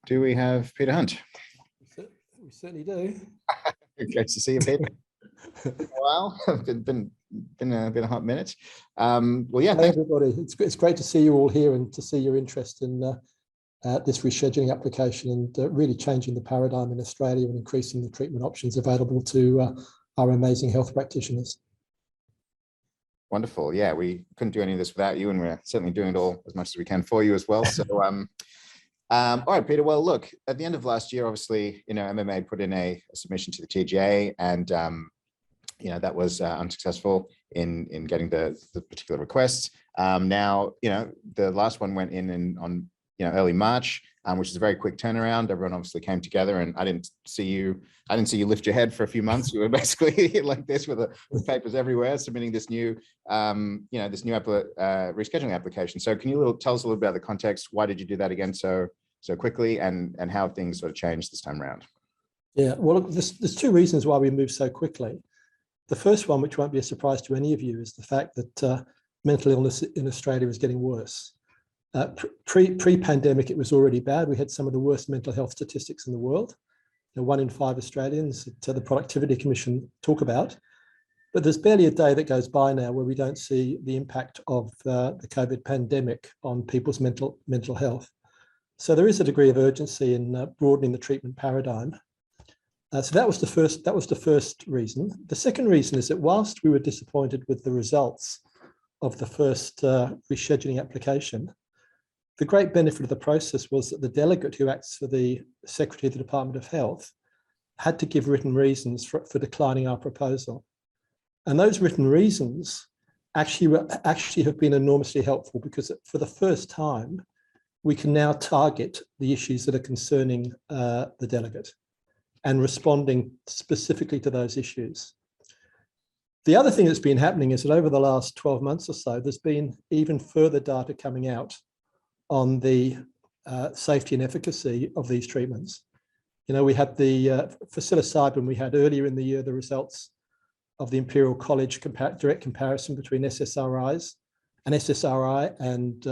do we have Peter Hunt? We certainly do. Great to see you, Peter. Wow, been a hot minute. Well, yeah, thanks everybody. It's great to see you all here and to see your interest in this rescheduling application and really changing the paradigm in Australia and increasing the treatment options available to our amazing health practitioners. Wonderful. Yeah, we couldn't do any of this without you, and we're certainly doing it all as much as we can for you as well. So, all right, Peter. Well, look, at the end of last year, obviously, MMA put in a submission to the TGA, and that was unsuccessful in getting the particular request. Now, the last one went in on early March, which is a very quick turnaround. Everyone obviously came together, and I didn't see you lift your head for a few months. You were basically like this with papers everywhere, submitting this new rescheduling application. So can you tell us a little bit about the context? Why did you do that again so quickly, and how things sort of changed this time around? Yeah, well, look, there's two reasons why we moved so quickly. The first one, which won't be a surprise to any of you, is the fact that mental illness in Australia is getting worse. Pre-pandemic, it was already bad. We had some of the worst mental health statistics in the world. 1 in 5 Australians that the Productivity Commission talk about. But there's barely a day that goes by now where we don't see the impact of the COVID pandemic on people's mental health. So there is a degree of urgency in broadening the treatment paradigm. So that was the first reason. The second reason is that whilst we were disappointed with the results of the first rescheduling application, the great benefit of the process was that the delegate who acts for the Secretary of the Department of Health had to give written reasons for declining our proposal. And those written reasons actually have been enormously helpful, because for the first time, we can now target the issues that are concerning the delegate and responding specifically to those issues. The other thing that's been happening is that over the last 12 months or so, there's been even further data coming out on the safety and efficacy of these treatments. We had for psilocybin, we had earlier in the year the results of the Imperial College direct comparison between SSRI and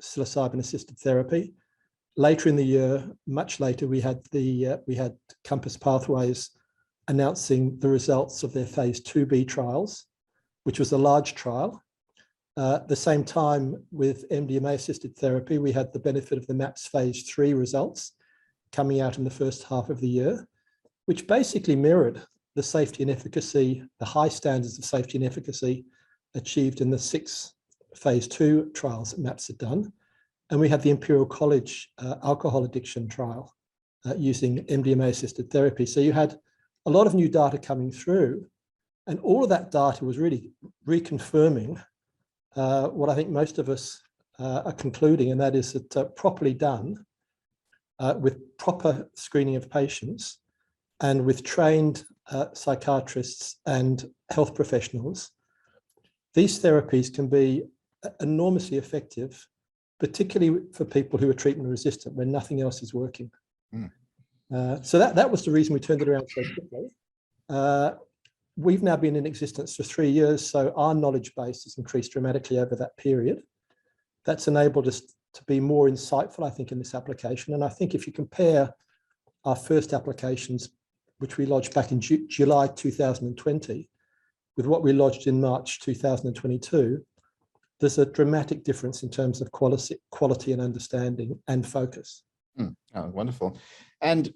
psilocybin-assisted therapy. Later in the year, much later, we had Compass Pathways announcing the results of their phase 2B trials, which was a large trial. At the same time, with MDMA-assisted therapy, we had the benefit of the MAPS phase 3 results coming out in the first half of the year, which basically mirrored the safety and efficacy, the high standards of safety and efficacy achieved in the 6 phase 2 trials that MAPS had done. And we had the Imperial College alcohol addiction trial using MDMA-assisted therapy. So you had a lot of new data coming through, and all of that data was really reconfirming what I think most of us are concluding, and that is that properly done, with proper screening of patients and with trained psychiatrists and health professionals, these therapies can be enormously effective, particularly for people who are treatment resistant when nothing else is working. So that was the reason we turned it around so quickly. We've now been in existence for 3 years, so our knowledge base has increased dramatically over that period. That's enabled us to be more insightful, I think, in this application. And I think if you compare our first applications, which we lodged back in July 2020, with what we lodged in March 2022, there's a dramatic difference in terms of quality and understanding and focus. Oh, wonderful. And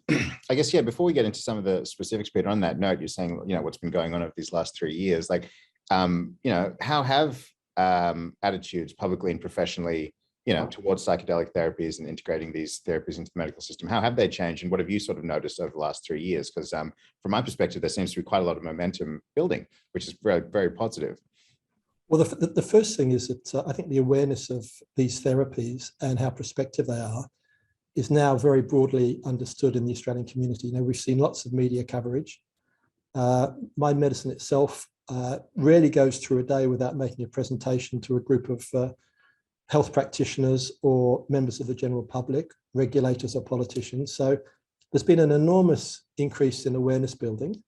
I guess, yeah, before we get into some of the specifics, Peter, on that note, you're saying, what's been going on over these last 3 years, like, how have attitudes publicly and professionally, towards psychedelic therapies and integrating these therapies into the medical system, how have they changed? And what have you sort of noticed over the last 3 years? Because from my perspective, there seems to be quite a lot of momentum building, which is very, very positive. Well, the first thing is that I think the awareness of these therapies and how prospective they are is now very broadly understood in the Australian community. We've seen lots of media coverage. My Medicine itself rarely goes through a day without making a presentation to a group of health practitioners or members of the general public, regulators or politicians. So there's been an enormous increase in awareness building.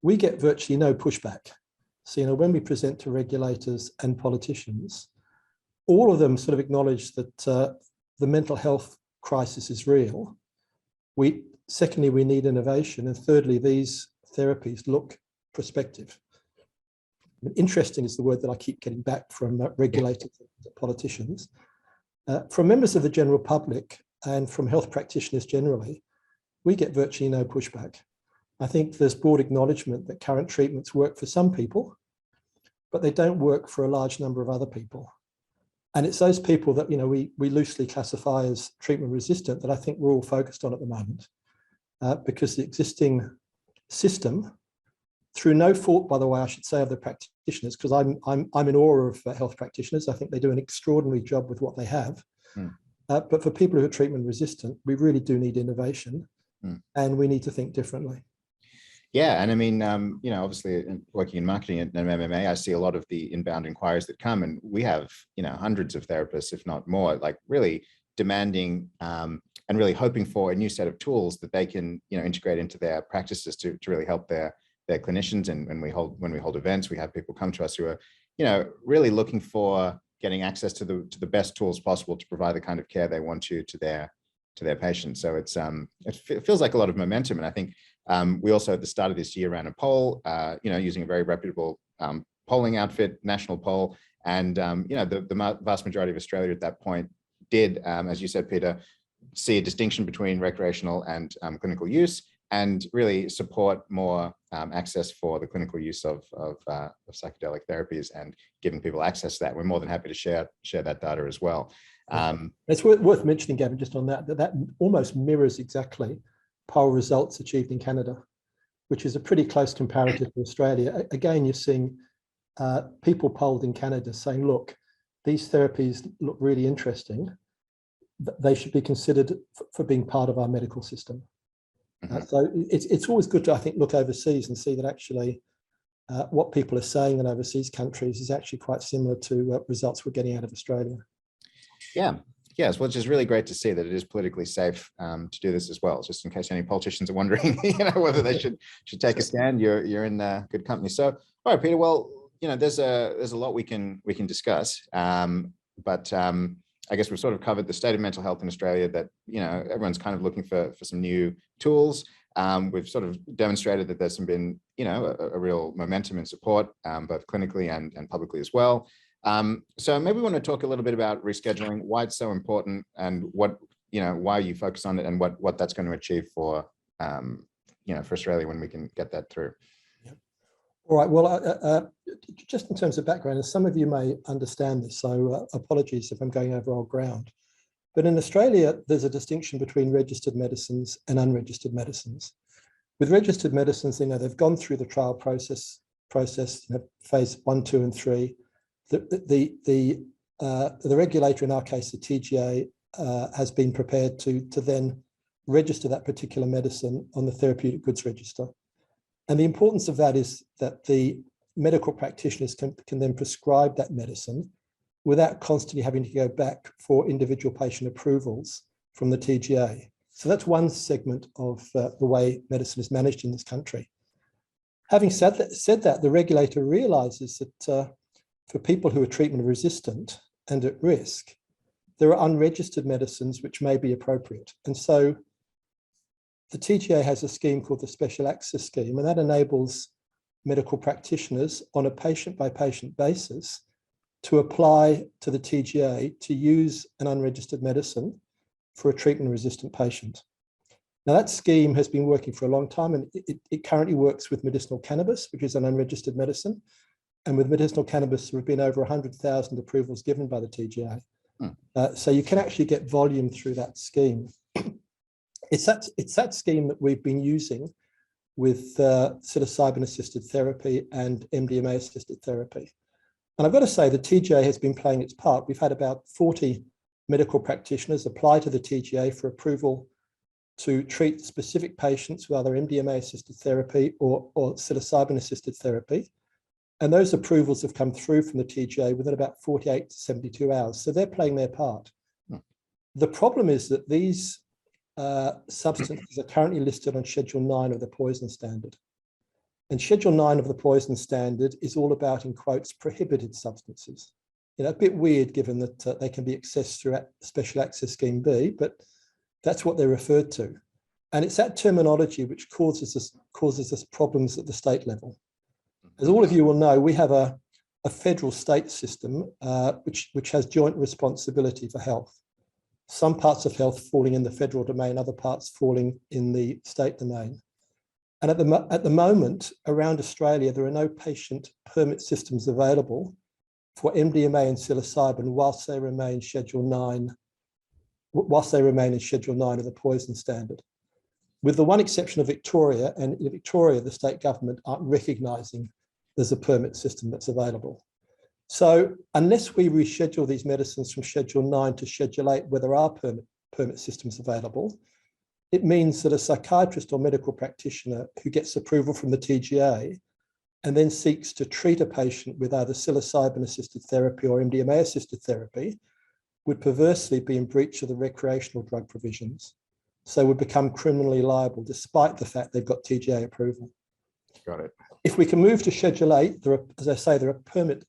We get virtually no pushback. So, when we present to regulators and politicians, all of them sort of acknowledge that the mental health crisis is real, Secondly, we need innovation. And thirdly, these therapies look prospective. Interesting is the word that I keep getting back from regulators and politicians. From members of the general public and from health practitioners generally, we get virtually no pushback. I think there's broad acknowledgement that current treatments work for some people, but they don't work for a large number of other people. And it's those people that, we loosely classify as treatment resistant that I think we're all focused on at the moment, because the existing system, through no fault, by the way, I should say, of the practitioners, because I'm in awe of health practitioners. I think they do an extraordinary job with what they have. But for people who are treatment resistant, we really do need innovation, and we need to think differently. Yeah, and I mean, obviously working in marketing at MMA, I see a lot of the inbound inquiries that come, and we have, hundreds of therapists, if not more, like really demanding and really hoping for a new set of tools that they can, integrate into their practices to really help their clinicians. And when we hold events, we have people come to us who are, really looking for getting access to the best tools possible to provide the kind of care they want to their patients. So it feels like a lot of momentum, and I think. We also at the start of this year ran a poll, using a very reputable polling outfit, national poll, and the vast majority of Australia at that point did, as you said, Peter, see a distinction between recreational and clinical use, and really support more access for the clinical use of psychedelic therapies and giving people access to that. We're more than happy to share that data as well. It's worth mentioning, Gavin, just on that almost mirrors exactly poll results achieved in Canada, which is a pretty close comparative to Australia. Again, you're seeing people polled in Canada saying, look, these therapies look really interesting. They should be considered for being part of our medical system. So it's always good to, I think, look overseas and see that actually what people are saying in overseas countries is actually quite similar to results we're getting out of Australia. Yeah. Yes, which is really great to see that it is politically safe to do this as well. Just in case any politicians are wondering, whether they should take a stand, you're in good company. So, all right, Peter. Well, there's a lot we can discuss, but I guess we've sort of covered the state of mental health in Australia. That everyone's kind of looking for some new tools. We've sort of demonstrated that there's been a real momentum and support, both clinically and publicly as well. So maybe we want to talk a little bit about rescheduling, why it's so important, and what, why you focus on it, and what that's going to achieve for, for Australia when we can get that through. Yeah. All right. Well, just in terms of background, and some of you may understand this, so apologies if I'm going over old ground. But in Australia, there's a distinction between registered medicines and unregistered medicines. With registered medicines, they've gone through the trial process, phase 1, 2, and 3. The regulator, in our case, the TGA, has been prepared to then register that particular medicine on the Therapeutic Goods Register. And the importance of that is that the medical practitioners can then prescribe that medicine without constantly having to go back for individual patient approvals from the TGA. So that's one segment of the way medicine is managed in this country. Having said that, the regulator realizes that for people who are treatment resistant and at risk, there are unregistered medicines which may be appropriate. And so the TGA has a scheme called the Special Access Scheme, and that enables medical practitioners on a patient-by-patient basis to apply to the TGA to use an unregistered medicine for a treatment-resistant patient. Now, that scheme has been working for a long time, and it currently works with medicinal cannabis, which is an unregistered medicine. And with medicinal cannabis, there have been over 100,000 approvals given by the TGA. So you can actually get volume through that scheme. It's that scheme that we've been using with psilocybin-assisted therapy and MDMA-assisted therapy. And I've got to say, the TGA has been playing its part. We've had about 40 medical practitioners apply to the TGA for approval to treat specific patients with either MDMA-assisted therapy or psilocybin-assisted therapy. And those approvals have come through from the TGA within about 48 to 72 hours. So they're playing their part. The problem is that these substances are currently listed on Schedule 9 of the Poison Standard. And Schedule 9 of the Poison Standard is all about, in quotes, prohibited substances. A bit weird given that they can be accessed through Special Access Scheme B, but that's what they're referred to. And it's that terminology which causes us problems at the state level. As all of you will know, we have a federal state system which has joint responsibility for health. Some parts of health falling in the federal domain, other parts falling in the state domain. And at the moment, around Australia, there are no patient permit systems available for MDMA and psilocybin whilst they remain in Schedule 9 of the poison standard. With the one exception of Victoria, and in Victoria, the state government aren't recognising there's a permit system that's available. So unless we reschedule these medicines from Schedule 9 to Schedule 8, where there are permit systems available, it means that a psychiatrist or medical practitioner who gets approval from the TGA and then seeks to treat a patient with either psilocybin-assisted therapy or MDMA-assisted therapy would perversely be in breach of the recreational drug provisions. So would become criminally liable despite the fact they've got TGA approval. Got it. If we can move to Schedule 8, there are permit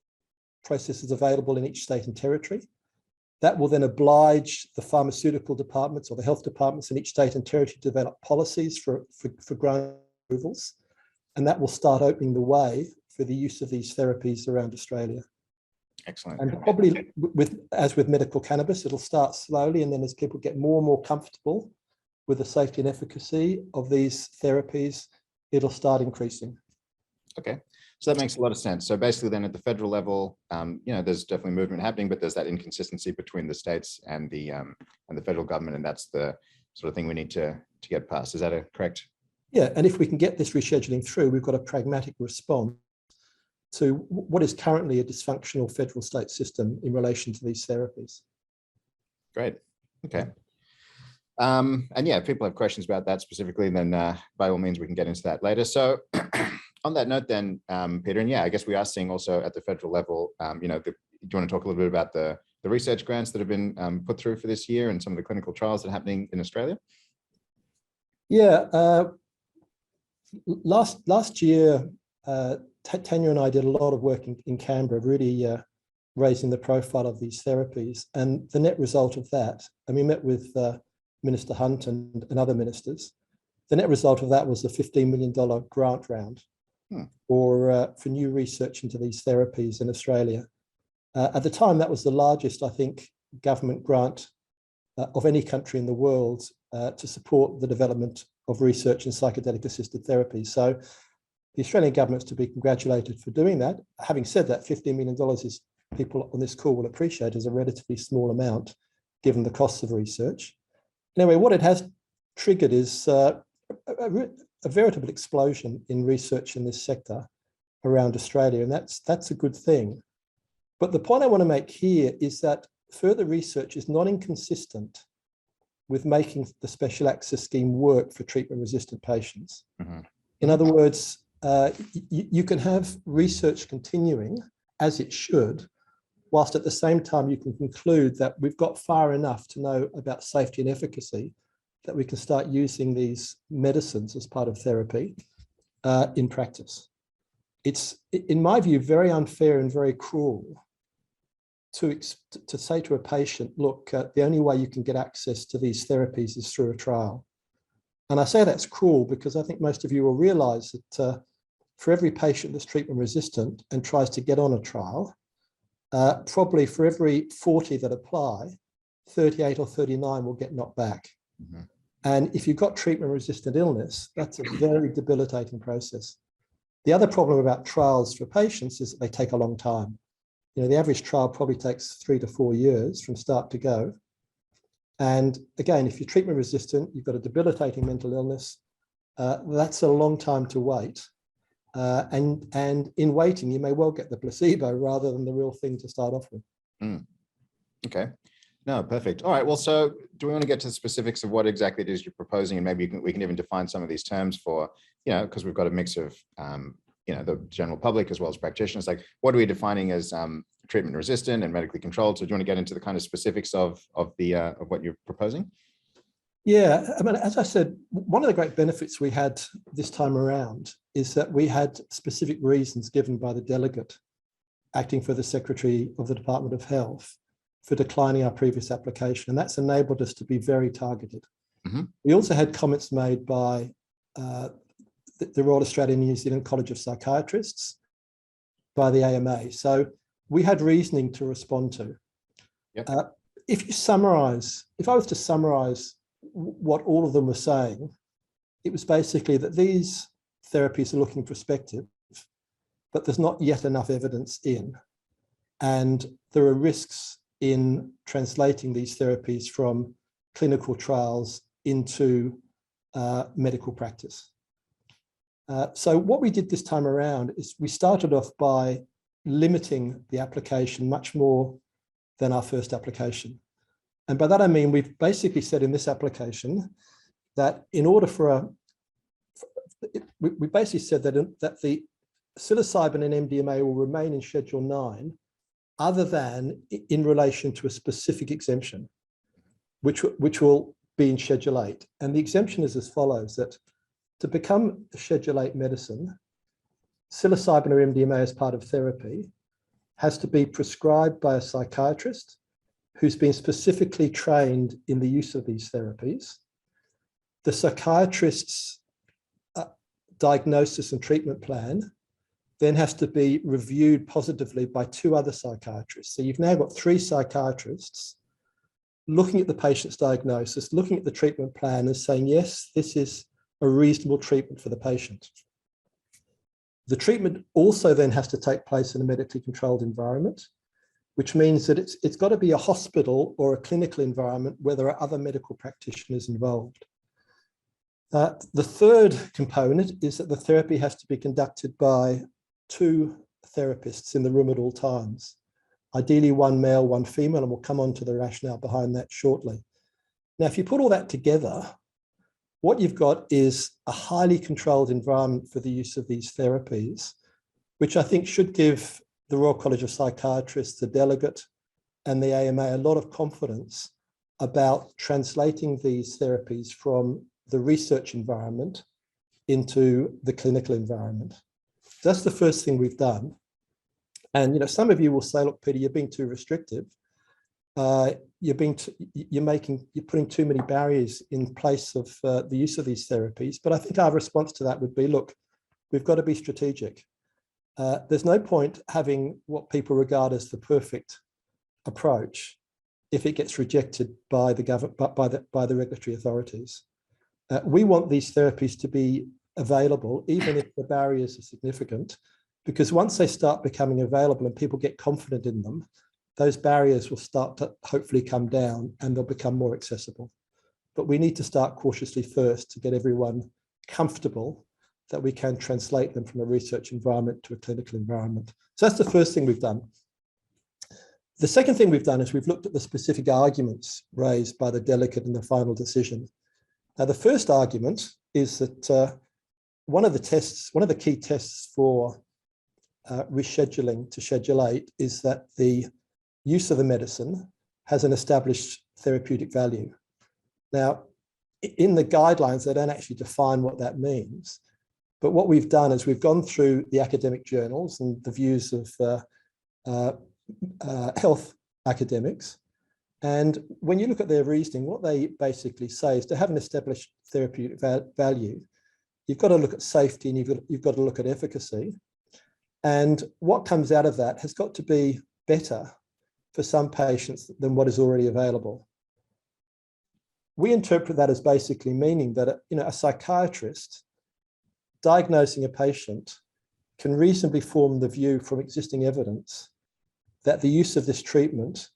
processes available in each state and territory. That will then oblige the pharmaceutical departments or the health departments in each state and territory to develop policies for grant approvals. And that will start opening the way for the use of these therapies around Australia. Excellent. And probably as with medical cannabis, it'll start slowly. And then as people get more and more comfortable with the safety and efficacy of these therapies, it'll start increasing. Okay, so that makes a lot of sense. So basically then at the federal level, there's definitely movement happening, but there's that inconsistency between the states and the federal government, and that's the sort of thing we need to get past. Is that correct? Yeah, and if we can get this rescheduling through, we've got a pragmatic response to what is currently a dysfunctional federal state system in relation to these therapies. Great, okay. And yeah, if people have questions about that specifically, then by all means, we can get into that later. So on that note then, Peter, and yeah, I guess we are seeing also at the federal level, do you want to talk a little bit about the research grants that have been put through for this year and some of the clinical trials that are happening in Australia? Yeah, last year, Tanya and I did a lot of work in Canberra, really raising the profile of these therapies. And the net result of that, and we met with Minister Hunt and other ministers, the net result of that was a $15 million grant round for new research into these therapies in Australia. At the time, that was the largest, I think, government grant of any country in the world to support the development of research in psychedelic-assisted therapy. So the Australian government's to be congratulated for doing that. Having said that, $15 million is, people on this call will appreciate, is a relatively small amount given the costs of research. Anyway, what it has triggered is a veritable explosion in research in this sector around Australia, and that's a good thing. But the point I want to make here is that further research is not inconsistent with making the special access scheme work for treatment-resistant patients. Mm-hmm. In other words, you can have research continuing as it should, whilst at the same time you can conclude that we've got far enough to know about safety and efficacy that we can start using these medicines as part of therapy in practice. It's, in my view, very unfair and very cruel to say to a patient, look, the only way you can get access to these therapies is through a trial. And I say that's cruel because I think most of you will realize that for every patient that's treatment resistant and tries to get on a trial, probably for every 40 that apply, 38 or 39 will get knocked back. Mm-hmm. And if you've got treatment-resistant illness, that's a very debilitating process. The other problem about trials for patients is that they take a long time. The average trial probably takes 3 to 4 years from start to go. And again, if you're treatment-resistant, you've got a debilitating mental illness, that's a long time to wait. And in waiting, you may well get the placebo rather than the real thing to start off with. Mm. Okay. No, perfect. All right. Well, so do we want to get to the specifics of what exactly it is you're proposing? And maybe we can even define some of these terms for, because we've got a mix of, the general public as well as practitioners. Like, what are we defining as treatment resistant and medically controlled? So do you want to get into the kind of specifics of what you're proposing? Yeah. I mean, as I said, one of the great benefits we had this time around is that we had specific reasons given by the delegate acting for the Secretary of the Department of Health for declining our previous application. And that's enabled us to be very targeted. Mhm. We also had comments made by the Royal Australian New Zealand College of Psychiatrists, by the AMA. So we had reasoning to respond to. Yep. If I was to summarize what all of them were saying, it was basically that these therapies are looking prospective, but there's not yet enough evidence in. And there are risks in translating these therapies from clinical trials into medical practice. So what we did this time around is we started off by limiting the application much more than our first application. And by that I mean we've basically said in this application that in order for we basically said that the psilocybin and MDMA will remain in Schedule 9 other than in relation to a specific exemption, which will be in Schedule 8. And the exemption is as follows, that to become a Schedule 8 medicine, psilocybin or MDMA as part of therapy has to be prescribed by a psychiatrist who's been specifically trained in the use of these therapies. The psychiatrist's diagnosis and treatment plan then has to be reviewed positively by 2 other psychiatrists. So you've now got 3 psychiatrists looking at the patient's diagnosis, looking at the treatment plan and saying, yes, this is a reasonable treatment for the patient. The treatment also then has to take place in a medically controlled environment, which means that it's got to be a hospital or a clinical environment where there are other medical practitioners involved. The third component is that the therapy has to be conducted by 2 therapists in the room at all times, ideally 1 male, 1 female, and we'll come on to the rationale behind that shortly. Now, if you put all that together, what you've got is a highly controlled environment for the use of these therapies, which I think should give the Royal College of Psychiatrists, the delegate, and the AMA a lot of confidence about translating these therapies from the research environment into the clinical environment. That's the first thing we've done. And some of you will say, look, Peter, you're being too restrictive. You're putting too many barriers in place of the use of these therapies. But I think our response to that would be, look, we've got to be strategic. There's no point having what people regard as the perfect approach if it gets rejected by the government, by the regulatory authorities. We want these therapies to be available, even if the barriers are significant, because once they start becoming available and people get confident in them, those barriers will start to hopefully come down and they'll become more accessible. But we need to start cautiously first to get everyone comfortable that we can translate them from a research environment to a clinical environment. So that's the first thing we've done. The second thing we've done is we've looked at the specific arguments raised by the delegate in the final decision. Now, the first argument is that one of the key tests for rescheduling to Schedule 8 is that the use of the medicine has an established therapeutic value. Now, in the guidelines, they don't actually define what that means. But what we've done is we've gone through the academic journals and the views of health academics. And when you look at their reasoning, what they basically say is to have an established therapeutic value, you've got to look at safety and you've got to look at efficacy. And what comes out of that has got to be better for some patients than what is already available. We interpret that as basically meaning that a psychiatrist diagnosing a patient can reasonably form the view from existing evidence that the use of this treatment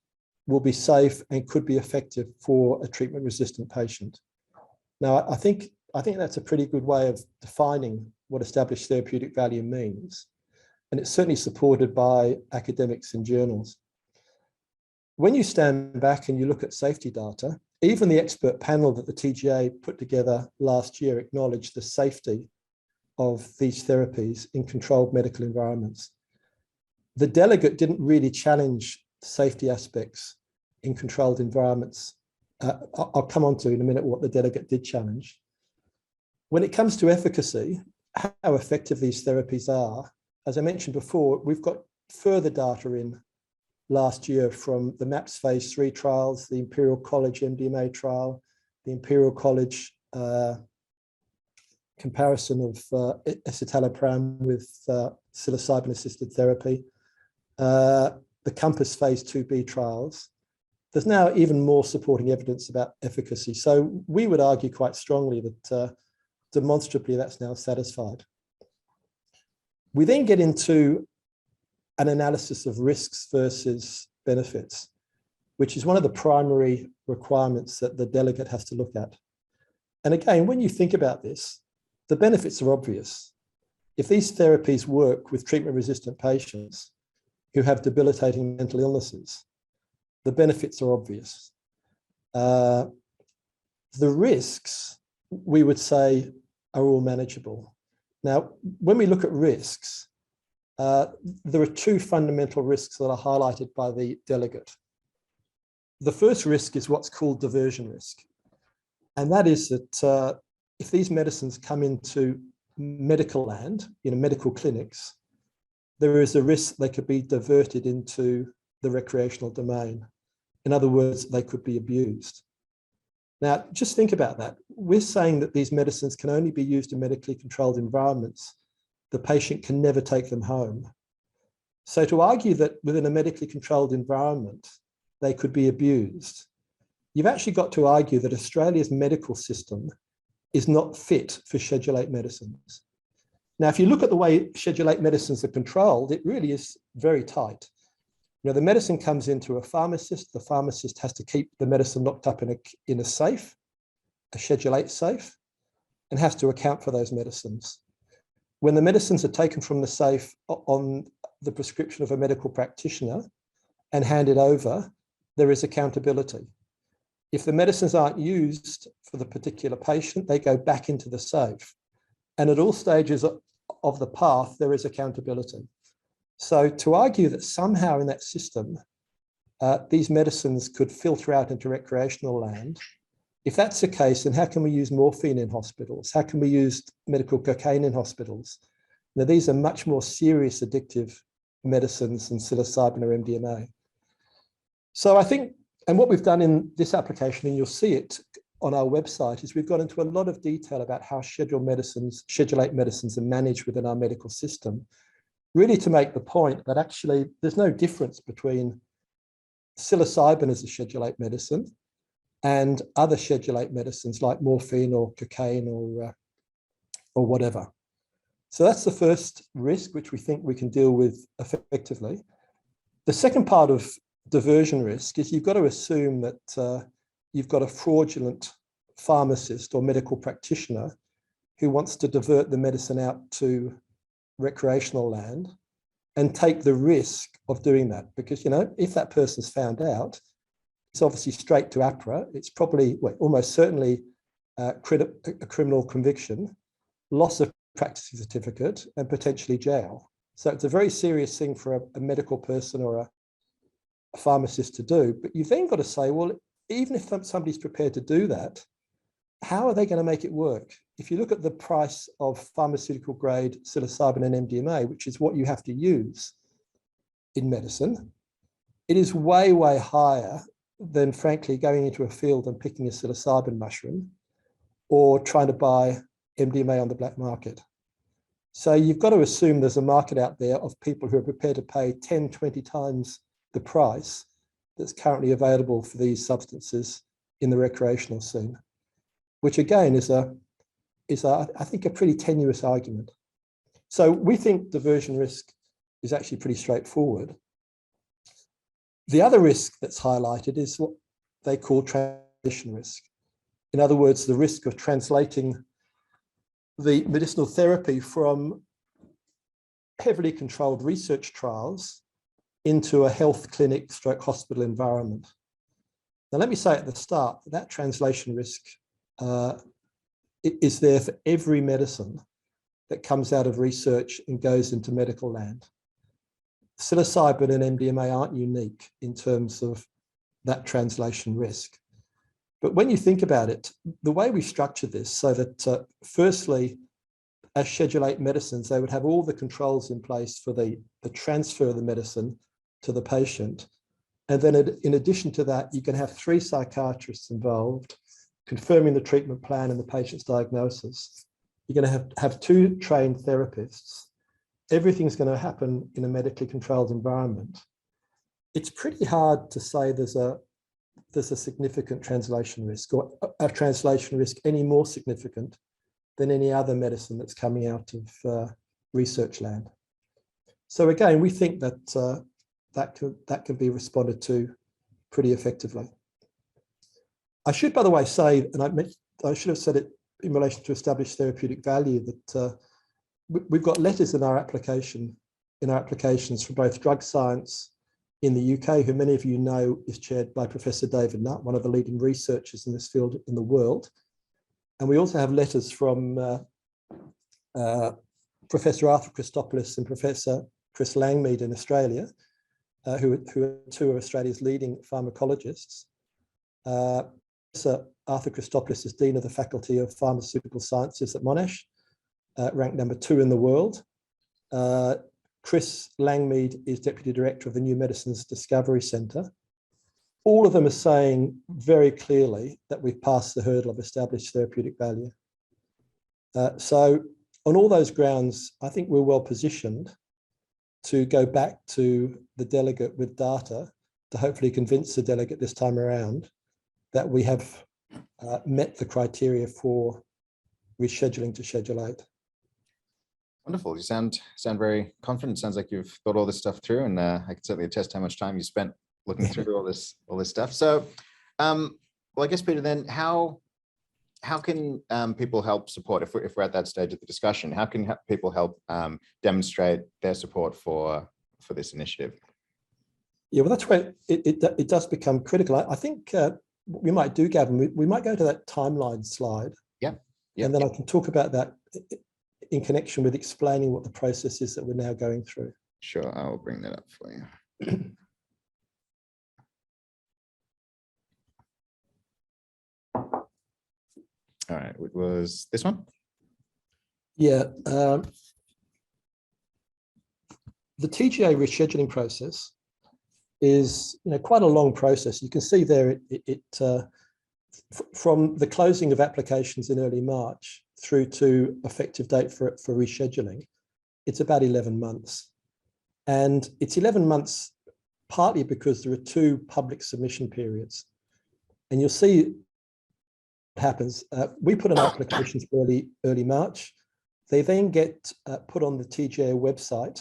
will be safe and could be effective for a treatment-resistant patient. Now, I think that's a pretty good way of defining what established therapeutic value means. And it's certainly supported by academics and journals. When you stand back and you look at safety data, even the expert panel that the TGA put together last year acknowledged the safety of these therapies in controlled medical environments. The delegate didn't really challenge safety aspects in controlled environments. I'll come on to in a minute what the delegate did challenge. When it comes to efficacy, how effective these therapies are, as I mentioned before, we've got further data in last year from the MAPS phase 3 trials, the Imperial College MDMA trial, the Imperial College comparison of escitalopram with psilocybin-assisted therapy, the Compass phase 2b trials, there's now even more supporting evidence about efficacy. So we would argue quite strongly that demonstrably that's now satisfied. We then get into an analysis of risks versus benefits, which is one of the primary requirements that the delegate has to look at. And again, when you think about this, the benefits are obvious. If these therapies work with treatment-resistant patients who have debilitating mental illnesses, the benefits are obvious. The risks, we would say, are all manageable. Now, when we look at risks, there are two fundamental risks that are highlighted by the delegate. The first risk is what's called diversion risk. And that is that if these medicines come into medical land, medical clinics, there is a risk they could be diverted into the recreational domain. In other words, they could be abused. Now, just think about that. We're saying that these medicines can only be used in medically controlled environments. The patient can never take them home. So to argue that within a medically controlled environment, they could be abused, you've actually got to argue that Australia's medical system is not fit for Schedule 8 medicines. Now, if you look at the way Schedule 8 medicines are controlled, it really is very tight. The medicine comes into a pharmacist. The pharmacist has to keep the medicine locked up in a safe, a Schedule 8 safe, and has to account for those medicines. When the medicines are taken from the safe on the prescription of a medical practitioner and handed over, there is accountability. If the medicines aren't used for the particular patient, they go back into the safe. And at all stages of the path, there is accountability. So to argue that somehow in that system, these medicines could filter out into recreational land, if that's the case, then how can we use morphine in hospitals? How can we use medical cocaine in hospitals? Now, these are much more serious addictive medicines than psilocybin or MDMA. So I think, and what we've done in this application, and you'll see it on our website, is we've got into a lot of detail about how Schedule 8 medicines are managed within our medical system, really to make the point that actually there's no difference between psilocybin as a Schedule 8 medicine and other Schedule 8 medicines like morphine or cocaine or whatever. So that's the first risk, which we think we can deal with effectively. The second part of diversion risk is you've got to assume that you've got a fraudulent pharmacist or medical practitioner who wants to divert the medicine out to recreational land and take the risk of doing that. Because, if that person's found out, it's obviously straight to APRA. It's probably, almost certainly a criminal conviction, loss of practicing certificate, and potentially jail. So it's a very serious thing for a medical person or a pharmacist to do. But you've then got to say, well, even if somebody's prepared to do that, how are they going to make it work? If you look at the price of pharmaceutical grade psilocybin and MDMA, which is what you have to use in medicine, it is way, way higher than, frankly, going into a field and picking a psilocybin mushroom or trying to buy MDMA on the black market. So you've got to assume there's a market out there of people who are prepared to pay 10, 20 times the price that's currently available for these substances in the recreational scene, which again is I think a pretty tenuous argument. So we think diversion risk is actually pretty straightforward. The other risk that's highlighted is what they call translation risk. In other words, the risk of translating the medicinal therapy from heavily controlled research trials into a health clinic / hospital environment. Now, let me say at the start, that translation risk is there for every medicine that comes out of research and goes into medical land. Psilocybin and MDMA aren't unique in terms of that translation risk. But when you think about it, the way we structure this so that firstly, as Schedule 8 medicines, they would have all the controls in place for the transfer of the medicine to the patient. And then in addition to that, you can have 3 psychiatrists involved confirming the treatment plan and the patient's diagnosis. You're going to have two trained therapists. Everything's going to happen in a medically controlled environment. It's pretty hard to say there's a significant translation risk, or a translation risk any more significant than any other medicine that's coming out of research land. So again, we think that that can be responded to pretty effectively. I should, by the way, say, and I should have said it in relation to established therapeutic value, that we've got letters in our applications for both drug science in the UK, who many of you know is chaired by Professor David Nutt, one of the leading researchers in this field in the world. And we also have letters from Professor Arthur Christopoulos and Professor Chris Langmead in Australia, who are two of Australia's leading pharmacologists. Professor Arthur Christopoulos is Dean of the Faculty of Pharmaceutical Sciences at Monash, ranked number 2 in the world. Chris Langmead is Deputy Director of the New Medicines Discovery Centre. All of them are saying very clearly that we've passed the hurdle of established therapeutic value. So on all those grounds, I think we're well positioned to go back to the delegate with data to hopefully convince the delegate this time around that we have met the criteria for rescheduling to Schedule 8. Wonderful. You sound very confident. Sounds like you've thought all this stuff through, and I can certainly attest how much time you spent looking through all this stuff. So, well, I guess, Peter, then how can people help support, if we're at that stage of the discussion? How can people help demonstrate their support for this initiative? Yeah, well, that's where it does become critical. I think what we might do, Gavin, we might go to that timeline slide. Yeah. And then I can talk about that in connection with explaining what the process is that we're now going through. Sure, I'll bring that up for you. All right, it was this one? Yeah. The TGA rescheduling process is quite a long process. You can see there from the closing of applications in early March through to effective date for rescheduling, it's about 11 months. And it's 11 months partly because there are 2 public submission periods. And you'll see what happens. We put in applications early March. They then get put on the TGA website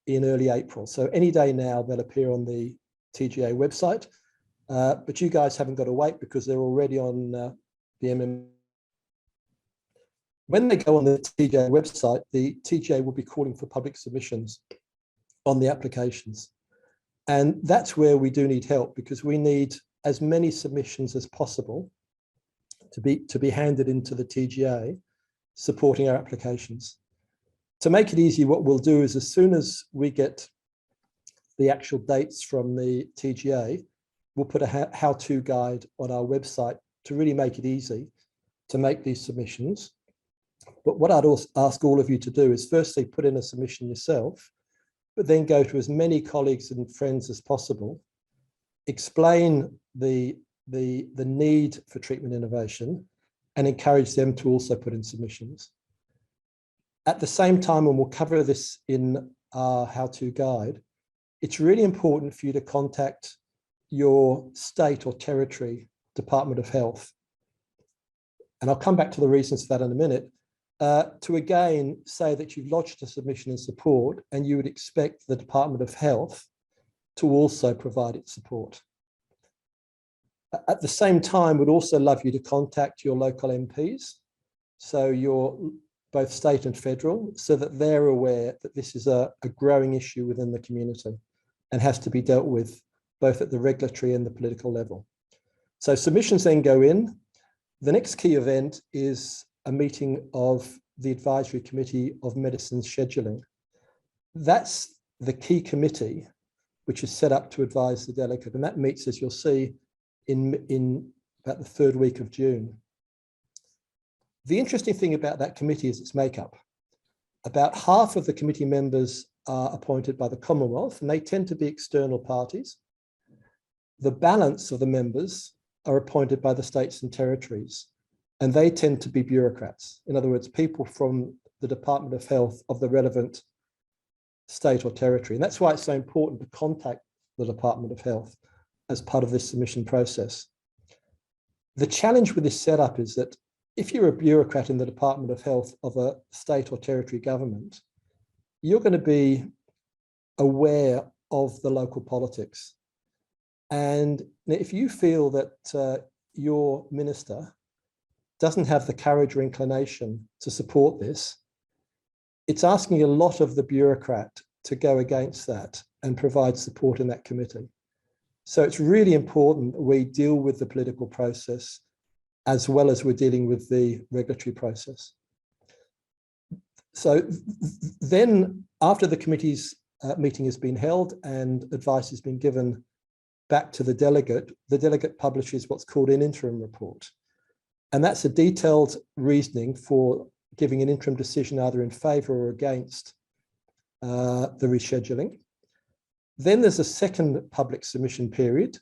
in early April. So any day now, they'll appear on the TGA website. But you guys haven't got to wait because they're already on the MMA. When they go on the TGA website, the TGA will be calling for public submissions on the applications. And that's where we do need help, because we need as many submissions as possible to be handed into the TGA supporting our applications. To make it easy, what we'll do is, as soon as we get the actual dates from the TGA, we'll put a how-to guide on our website to really make it easy to make these submissions. But what I'd also ask all of you to do is firstly put in a submission yourself, but then go to as many colleagues and friends as possible, explain the need for treatment innovation, and encourage them to also put in submissions. At the same time, and we'll cover this in our how-to guide, it's really important for you to contact your state or territory Department of Health. And I'll come back to the reasons for that in a minute, to again say that you've lodged a submission in support and you would expect the Department of Health to also provide its support. At the same time, we'd also love you to contact your local MPs, so your both state and federal, so that they're aware that this is a growing issue within the community and has to be dealt with both at the regulatory and the political level. So submissions then go in. The next key event is a meeting of the Advisory Committee of Medicines Scheduling. That's the key committee which is set up to advise the delegate, and that meets, as you'll see, in about the 3rd week of June. The interesting thing about that committee is its makeup. About half of the committee members are appointed by the Commonwealth, and they tend to be external parties. The balance of the members are appointed by the states and territories, and they tend to be bureaucrats. In other words, people from the Department of Health of the relevant state or territory. And that's why it's so important to contact the Department of Health as part of this submission process. The challenge with this setup is that if you're a bureaucrat in the Department of Health of a state or territory government, you're going to be aware of the local politics. And if you feel that your minister doesn't have the courage or inclination to support this, it's asking a lot of the bureaucrat to go against that and provide support in that committee. So it's really important that we deal with the political process as well as we're dealing with the regulatory process. So then after the committee's meeting has been held and advice has been given back to the delegate publishes what's called an interim report. And that's a detailed reasoning for giving an interim decision either in favour or against the rescheduling. Then there's a second public submission period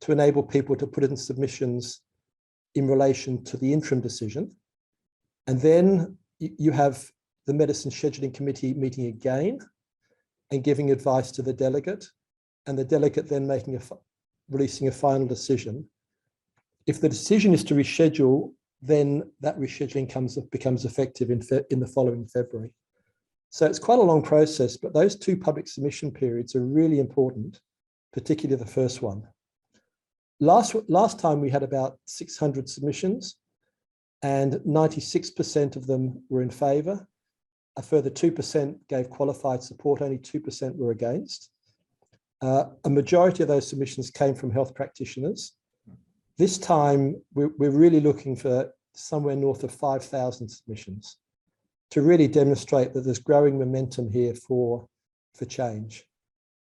to enable people to put in submissions in relation to the interim decision. And then you have the Medicine Scheduling Committee meeting again and giving advice to the delegate, and the delegate then releasing a final decision. If the decision is to reschedule, then that rescheduling becomes effective in the following February. So it's quite a long process, but those two public submission periods are really important, particularly the first one. Last time we had about 600 submissions and 96% of them were in favour. A further 2% gave qualified support, only 2% were against. A majority of those submissions came from health practitioners. This time, we're really looking for somewhere north of 5,000 submissions to really demonstrate that there's growing momentum here for change.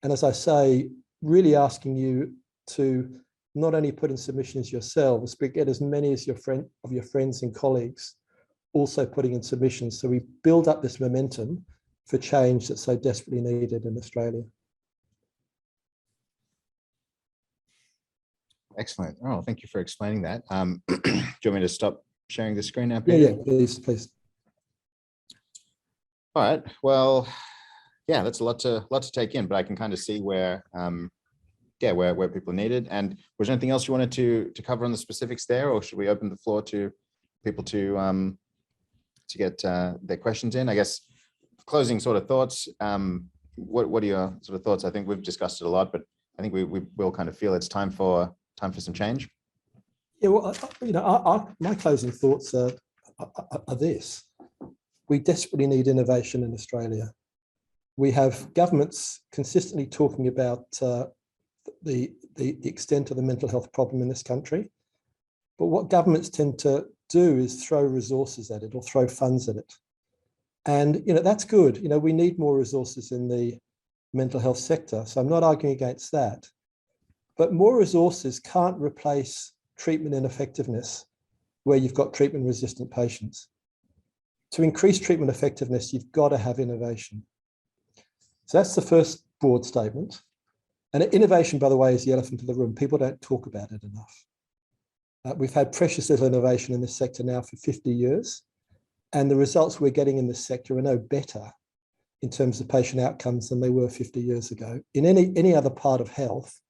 And as I say, really asking you to not only put in submissions yourselves, but get as many as your friends and colleagues also putting in submissions, so we build up this momentum for change that's so desperately needed in Australia. Excellent. Oh, thank you for explaining that. Do you want me to stop sharing the screen now, Peter? Yeah, please. All right. Well, yeah, that's a lot to take in, but I can kind of see where people need it. And was there anything else you wanted to cover on the specifics there, or should we open the floor to people to get their questions in? I guess closing sort of thoughts. What are your sort of thoughts? I think we've discussed it a lot, but I think we will kind of feel it's time for some change. Yeah, well, my closing thoughts are this. We desperately need innovation in Australia. We have governments consistently talking about the extent of the mental health problem in this country. But what governments tend to do is throw resources at it or throw funds at it. And, that's good. We need more resources in the mental health sector. So I'm not arguing against that. But more resources can't replace treatment ineffectiveness where you've got treatment-resistant patients. To increase treatment effectiveness, you've got to have innovation. So that's the first broad statement. And innovation, by the way, is the elephant in the room. People don't talk about it enough. We've had precious little innovation in this sector now for 50 years. And the results we're getting in this sector are no better in terms of patient outcomes than they were 50 years ago. In any other part of health,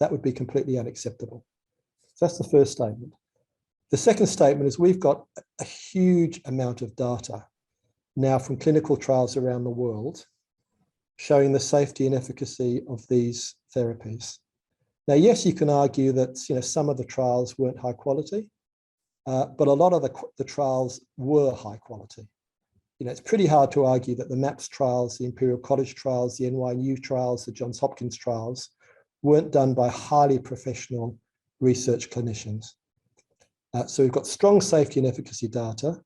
that would be completely unacceptable. So that's the first statement. The second statement is we've got a huge amount of data now from clinical trials around the world showing the safety and efficacy of these therapies. Now, yes, you can argue that some of the trials weren't high quality, but a lot of the trials were high quality. It's pretty hard to argue that the MAPS trials, the Imperial College trials, the NYU trials, the Johns Hopkins trials weren't done by highly professional research clinicians. So we've got strong safety and efficacy data.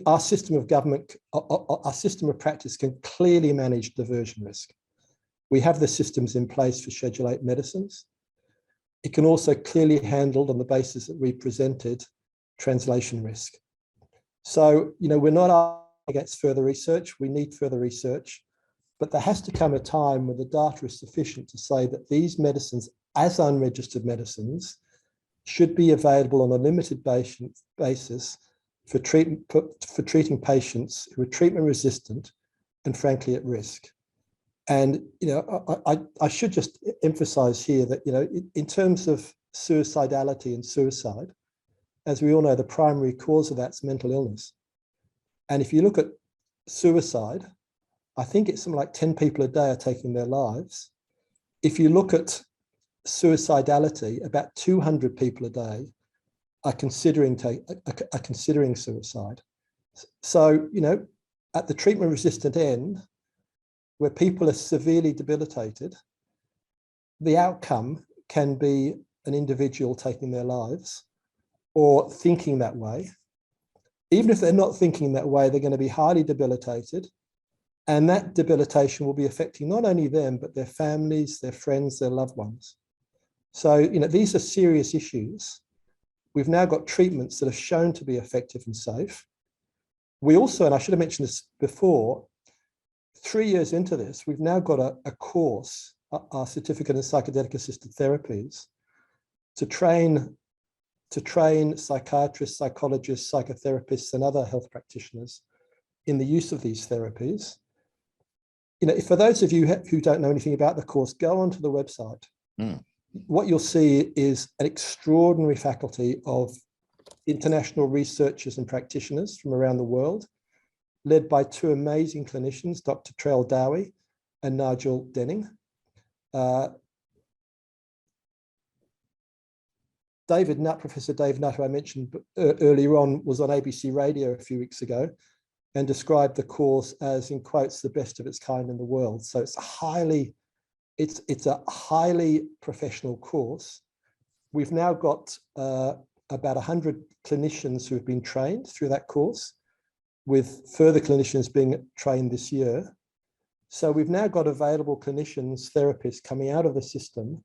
Our system of government, our system of practice can clearly manage diversion risk. We have the systems in place for Schedule 8 medicines. It can also clearly handle, on the basis that we presented, translation risk. So, we're not against further research. We need further research, but there has to come a time when the data is sufficient to say that these medicines, as unregistered medicines, should be available on a limited basis for treating patients who are treatment resistant and frankly at risk. And I should just emphasize here that in terms of suicidality and suicide, as we all know, the primary cause of that's mental illness. And if you look at suicide, I think it's something like 10 people a day are taking their lives. If you look at suicidality, about 200 people a day are considering suicide. So, at the treatment resistant end, where people are severely debilitated, the outcome can be an individual taking their lives or thinking that way. Even if they're not thinking that way, they're going to be highly debilitated. And that debilitation will be affecting not only them, but their families, their friends, their loved ones. So, these are serious issues. We've now got treatments that are shown to be effective and safe. We also, and I should have mentioned this before, 3 years into this, we've now got a course, our certificate in psychedelic assisted therapies, to train psychiatrists, psychologists, psychotherapists, and other health practitioners in the use of these therapies. For those of you who don't know anything about the course, go onto the website. What you'll see is an extraordinary faculty of international researchers and practitioners from around the world, led by two amazing clinicians, Dr. Trell Dowie and Nigel Denning. David Nutt, Professor Dave Nutt, who I mentioned earlier on, was on ABC Radio a few weeks ago and described the course as, in quotes, the best of its kind in the world. So it's a highly professional course. We've now got about 100 clinicians who have been trained through that course, with further clinicians being trained this year. So we've now got available clinicians, therapists coming out of the system,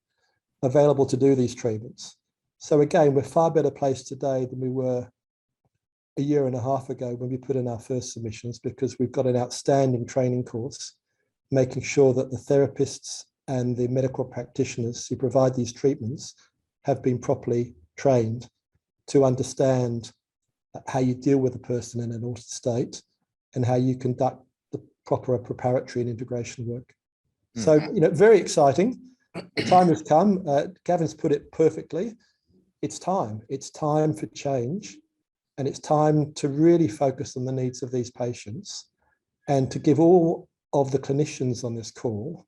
available to do these treatments. So again, we're far better placed today than we were a year and a half ago when we put in our first submissions, because we've got an outstanding training course, making sure that the therapists and the medical practitioners who provide these treatments have been properly trained to understand how you deal with a person in an altered state and how you conduct the proper preparatory and integration work. So, very exciting. The time has come. Gavin's put it perfectly. It's time. It's time for change. And it's time to really focus on the needs of these patients and to give all of the clinicians on this call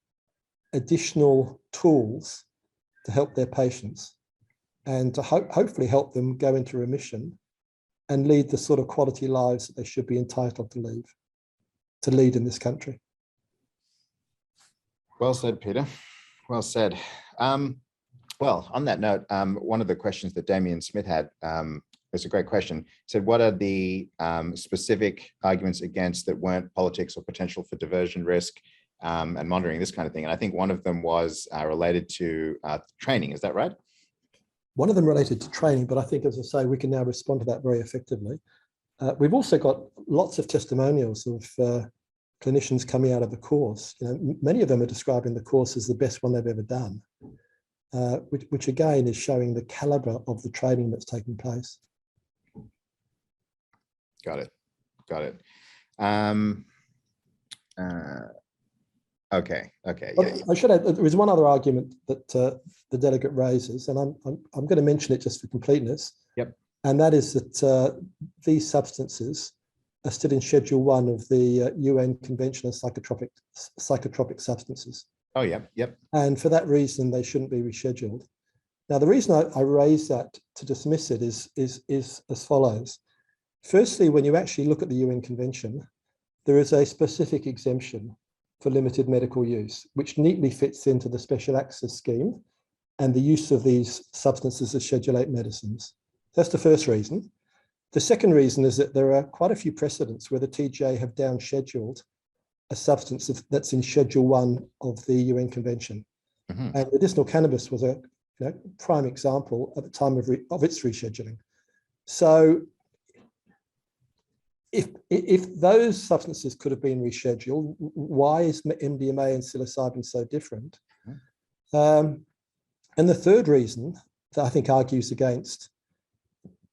additional tools to help their patients and to hopefully help them go into remission and lead the sort of quality lives that they should be entitled to lead in this country. Well said, Peter. Well said. Well, on that note, one of the questions that Damien Smith had, it's a great question. He said, what are the specific arguments against that weren't politics or potential for diversion risk and monitoring, this kind of thing? And I think one of them was related to training. Is that right? One of them related to training, but I think, as I say, we can now respond to that very effectively. We've also got lots of testimonials of clinicians coming out of the course. Many of them are describing the course as the best one they've ever done, which again is showing the caliber of the training that's taking place. Got it. Okay. Yeah. I should add, there is one other argument that the delegate raises, and I'm going to mention it just for completeness. Yep. And that is that these substances are still in Schedule 1 of the UN Convention on Psychotropic Substances. Oh, yeah. Yep. And for that reason, they shouldn't be rescheduled. Now, the reason I raise that to dismiss it is as follows. Firstly, when you actually look at the UN Convention, there is a specific exemption for limited medical use, which neatly fits into the special access scheme and the use of these substances as Schedule 8 medicines. That's the first reason. The second reason is that there are quite a few precedents where the TGA have down-scheduled a substance that's in Schedule 1 of the UN Convention. Mm-hmm. And medicinal cannabis was a prime example at the time of its rescheduling. So if those substances could have been rescheduled, why is MDMA and psilocybin so different? And the third reason that I think argues against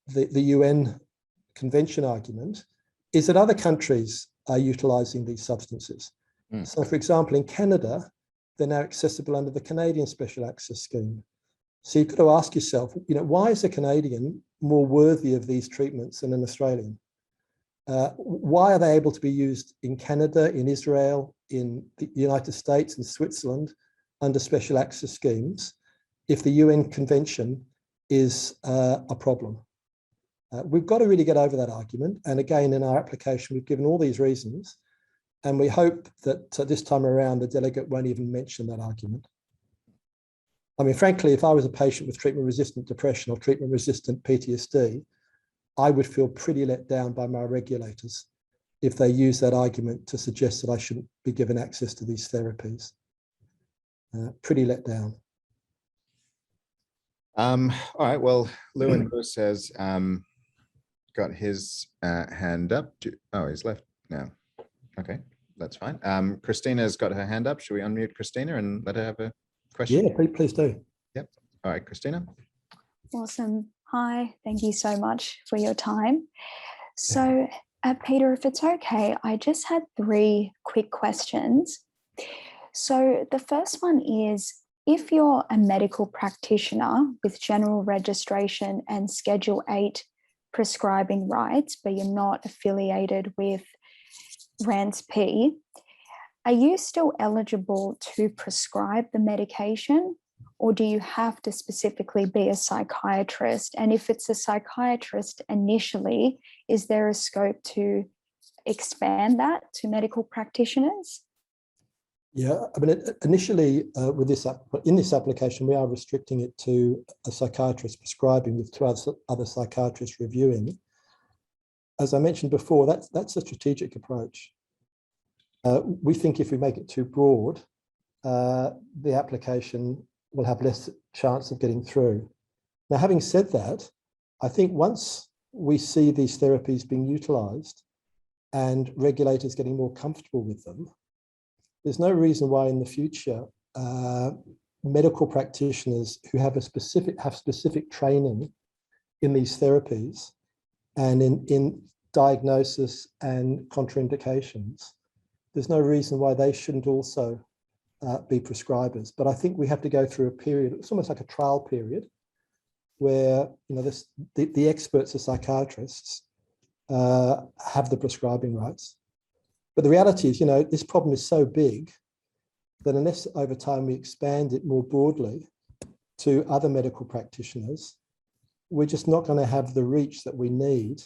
the UN convention argument is that other countries are utilising these substances. So, for example, in Canada, they're now accessible under the Canadian Special Access Scheme. So you've got to ask yourself, why is a Canadian more worthy of these treatments than an Australian? Why are they able to be used in Canada, in Israel, in the United States, and Switzerland under special access schemes if the UN convention is a problem? We've got to really get over that argument. And again, in our application, we've given all these reasons. And we hope that this time around, the delegate won't even mention that argument. I mean, frankly, if I was a patient with treatment-resistant depression or treatment-resistant PTSD, I would feel pretty let down by my regulators if they use that argument to suggest that I shouldn't be given access to these therapies. Pretty let down. All right, well, Lewin Lewis has got his hand up. Oh, he's left now. Okay, that's fine. Christina's got her hand up. Should we unmute Christina and let her have a question? Yeah, please do. Yep. All right, Christina. Awesome. Hi, thank you so much for your time. So, Peter, if it's okay, I just had 3 quick questions. So the first one is, if you're a medical practitioner with general registration and Schedule 8 prescribing rights, but you're not affiliated with RANSP, are you still eligible to prescribe the medication, or do you have to specifically be a psychiatrist? And if it's a psychiatrist initially, is there a scope to expand that to medical practitioners? Yeah, I mean, initially with in this application, we are restricting it to a psychiatrist prescribing with 2 other psychiatrists reviewing. As I mentioned before, that's a strategic approach. We think if we make it too broad, the application will have less chance of getting through. Now, having said that, I think once we see these therapies being utilised and regulators getting more comfortable with them, there's no reason why in the future medical practitioners who have specific training in these therapies and in diagnosis and contraindications, there's no reason why they shouldn't also be prescribers. But I think we have to go through a period, it's almost like a trial period, where the experts, the psychiatrists, have the prescribing rights. But the reality is, this problem is so big that unless over time we expand it more broadly to other medical practitioners, we're just not going to have the reach that we need,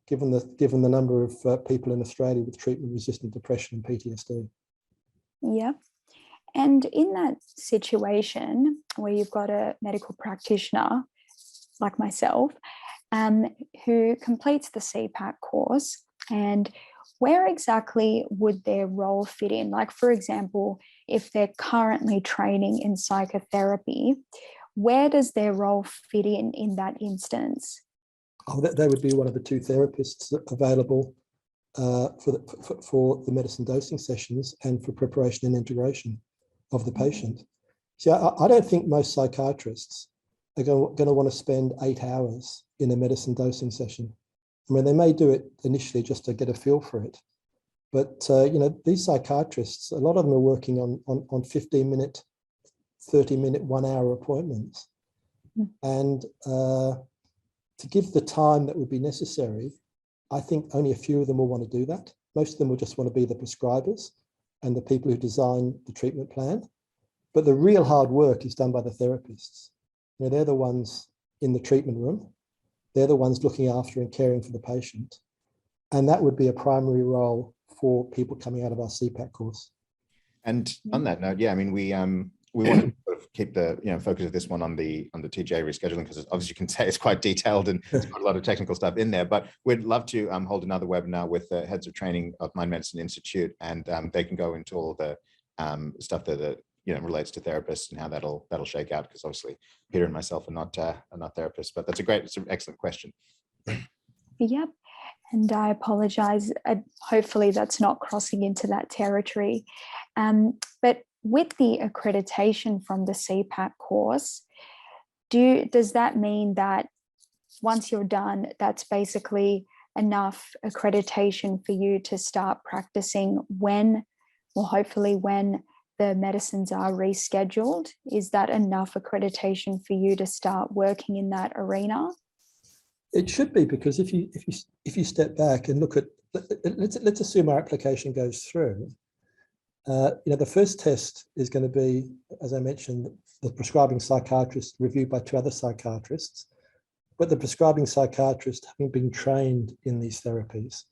given the number of people in Australia with treatment-resistant depression and PTSD. Yeah. And in that situation where you've got a medical practitioner like myself who completes the CPAC course, and where exactly would their role fit in? Like, for example, if they're currently training in psychotherapy, where does their role fit in that instance? Oh, they would be one of the 2 therapists available for the medicine dosing sessions and for preparation and integration of the patient. See, I don't think most psychiatrists are going to want to spend 8 hours in a medicine dosing session. I mean, they may do it initially just to get a feel for it. But, these psychiatrists, a lot of them are working on 15-minute, 30-minute, 1-hour appointments. And to give the time that would be necessary, I think only a few of them will want to do that. Most of them will just want to be the prescribers and the people who design the treatment plan. But the real hard work is done by the therapists. They're the ones in the treatment room. They're the ones looking after and caring for the patient. And that would be a primary role for people coming out of our CPAC course. And on that note, yeah, I mean, we want to sort of keep the focus of this one on the TGA rescheduling, because obviously you can say it's quite detailed and it's got a lot of technical stuff in there. But we'd love to hold another webinar with the heads of training of Mind Medicine Institute, and they can go into all the stuff that relates to therapists and how that'll shake out, because obviously Peter and myself are not therapists. But it's an excellent question. Yep. And I apologize. Hopefully that's not crossing into that territory. But with the accreditation from the CPAC course, does that mean that once you're done, that's basically enough accreditation for you to start practicing when, or hopefully when, the medicines are rescheduled? Is that enough accreditation for you to start working in that arena? It should be, because if you step back and look at, let's assume our application goes through. The first test is going to be, as I mentioned, the prescribing psychiatrist reviewed by 2 other psychiatrists, but the prescribing psychiatrist having been trained in these therapies.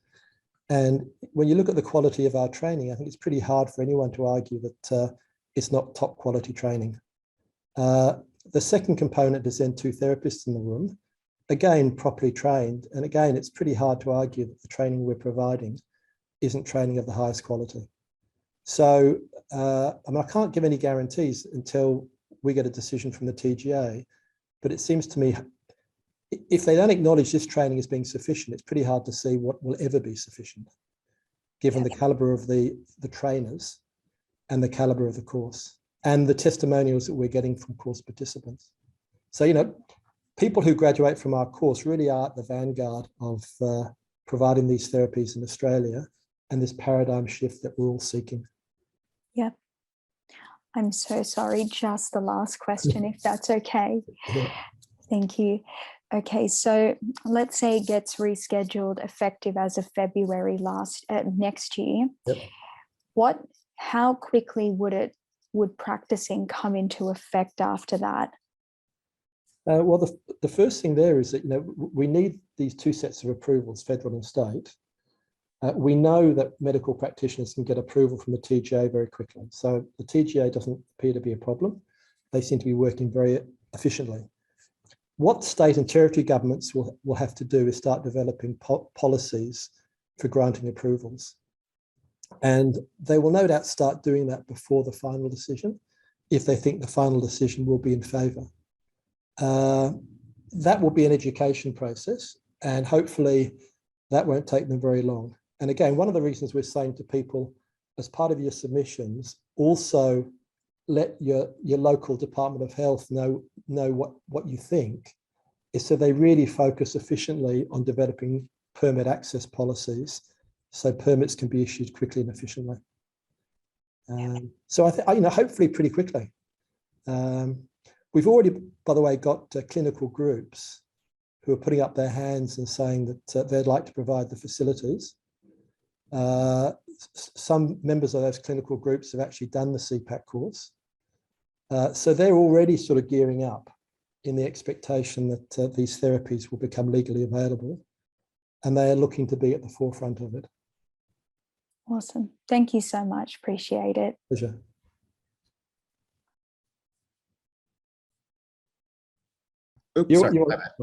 And when you look at the quality of our training, I think it's pretty hard for anyone to argue that it's not top quality training. The second component is then 2 therapists in the room, again, properly trained. And again, it's pretty hard to argue that the training we're providing isn't training of the highest quality. So I can't give any guarantees until we get a decision from the TGA, but it seems to me, if they don't acknowledge this training as being sufficient, it's pretty hard to see what will ever be sufficient, given the caliber of the trainers and the caliber of the course and the testimonials that we're getting from course participants. So, people who graduate from our course really are at the vanguard of providing these therapies in Australia and this paradigm shift that we're all seeking. Yeah. I'm so sorry. Just the last question, if that's okay. Yeah. Thank you. Okay, so let's say it gets rescheduled effective as of February next year. Yep. How quickly would practicing come into effect after that? Well, the first thing there is that we need these 2 sets of approvals, federal and state. We know that medical practitioners can get approval from the TGA very quickly. So the TGA doesn't appear to be a problem. They seem to be working very efficiently. What state and territory governments will have to do is start developing policies for granting approvals. And they will no doubt start doing that before the final decision, if they think the final decision will be in favour. That will be an education process, and hopefully that won't take them very long. And again, one of the reasons we're saying to people, as part of your submissions, also let your local Department of Health know what you think, is so they really focus efficiently on developing permit access policies so permits can be issued quickly and efficiently. So I think, hopefully pretty quickly. We've already, by the way, got clinical groups who are putting up their hands and saying that they'd like to provide the facilities. Some members of those clinical groups have actually done the CPAC course. So they're already sort of gearing up in the expectation that these therapies will become legally available, and they are looking to be at the forefront of it. Awesome. Thank you so much. Appreciate it. Pleasure. Oops, sorry,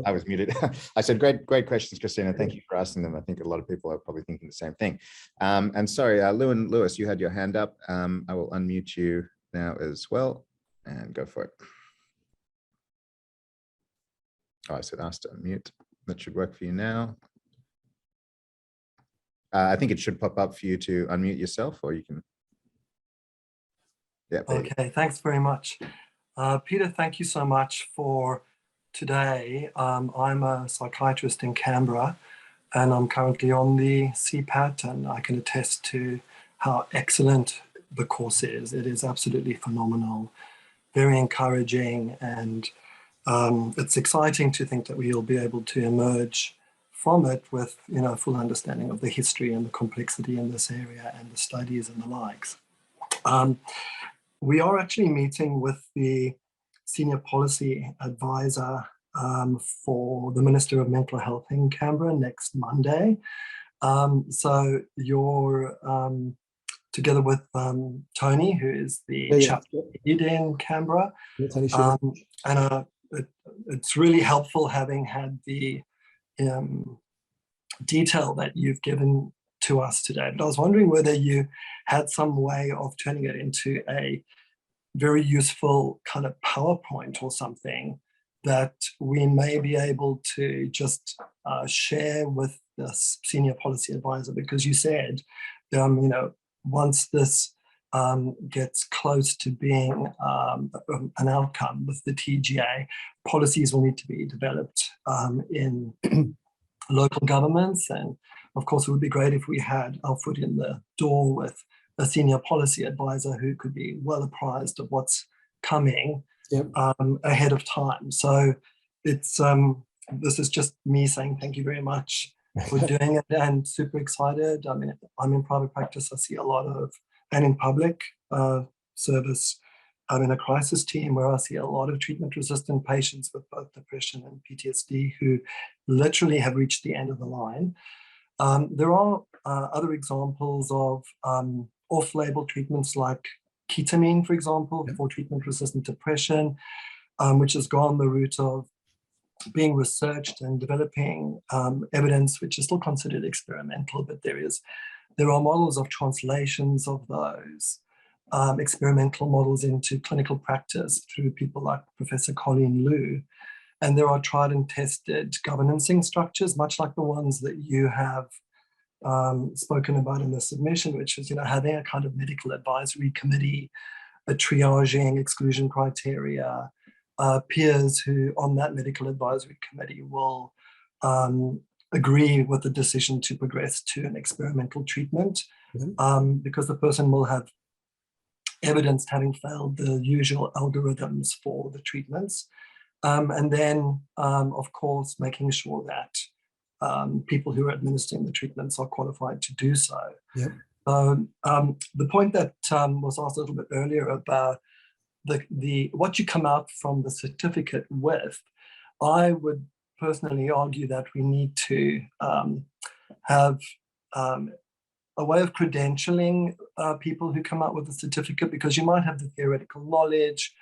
I was muted. I said, great questions, Christina. Thank you for asking them. I think a lot of people are probably thinking the same thing. And sorry, Lewis, you had your hand up. I will unmute you now as well, and go for it. Oh, I said ask to unmute. That should work for you now. I think it should pop up for you to unmute yourself, or you can. Yeah. Okay, thanks very much. Peter, thank you so much for today. I'm a psychiatrist in Canberra, and I'm currently on the CPAT, and I can attest to how excellent the course is. It is absolutely phenomenal, very encouraging, and it's exciting to think that we'll be able to emerge from it with a full understanding of the history and the complexity in this area and the studies and the likes. We are actually meeting with the Senior Policy Advisor for the Minister of Mental Health in Canberra next Monday. So you're together with Tony, who is the chapter lead in Canberra. And it's really helpful having had the detail that you've given to us today. But I was wondering whether you had some way of turning it into a very useful kind of PowerPoint or something that we may be able to just share with the Senior Policy Advisor, because you said, once this gets close to being an outcome with the TGA, policies will need to be developed in local governments. And of course, it would be great if we had our foot in the door with a senior policy advisor who could be well apprised of what's coming ahead of time. So it's this is just me saying thank you very much for doing it, and super excited. I mean, I'm in private practice. I see a lot of, and in public service, I'm in a crisis team where I see a lot of treatment-resistant patients with both depression and PTSD who literally have reached the end of the line. There are other examples of off-label treatments like ketamine, for example, for treatment-resistant depression, which has gone the route of being researched and developing evidence, which is still considered experimental, but there are models of translations of those experimental models into clinical practice through people like Professor Colleen Liu. And there are tried and tested governancing structures, much like the ones that you have spoken about in the submission, which is, having a kind of medical advisory committee, a triaging exclusion criteria, peers who on that medical advisory committee will agree with the decision to progress to an experimental treatment, because the person will have evidence having failed the usual algorithms for the treatments. And then, of course, making sure that people who are administering the treatments are qualified to do so. The point that was asked a little bit earlier about what you come out from the certificate with, I would personally argue that we need to have a way of credentialing people who come out with a certificate, because you might have the theoretical knowledge,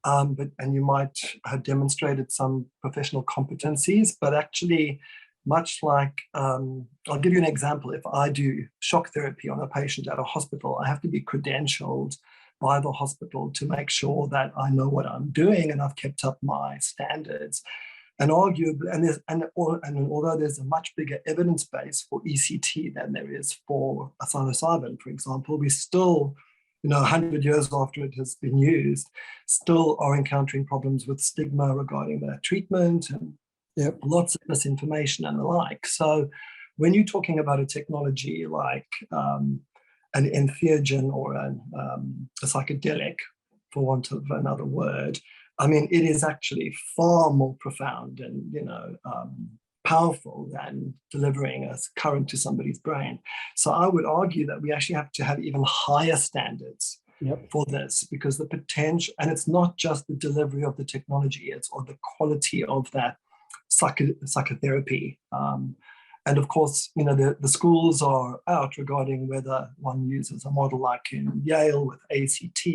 and you might have demonstrated some professional competencies, but actually, much like, I'll give you an example. If I do shock therapy on a patient at a hospital, I have to be credentialed by the hospital to make sure that I know what I'm doing and I've kept up my standards. And arguably, and although there's a much bigger evidence base for ECT than there is for psilocybin, for example, we still, 100 years after it has been used, still are encountering problems with stigma regarding that treatment and lots of misinformation and the like. So when you're talking about a technology like an entheogen or a psychedelic, for want of another word, I mean, it is actually far more profound and, powerful than delivering a current to somebody's brain. So I would argue that we actually have to have even higher standards for this, because the potential, and it's not just the delivery of the technology, it's or the quality of that psychotherapy. And of course, the schools are out regarding whether one uses a model like in Yale with ACT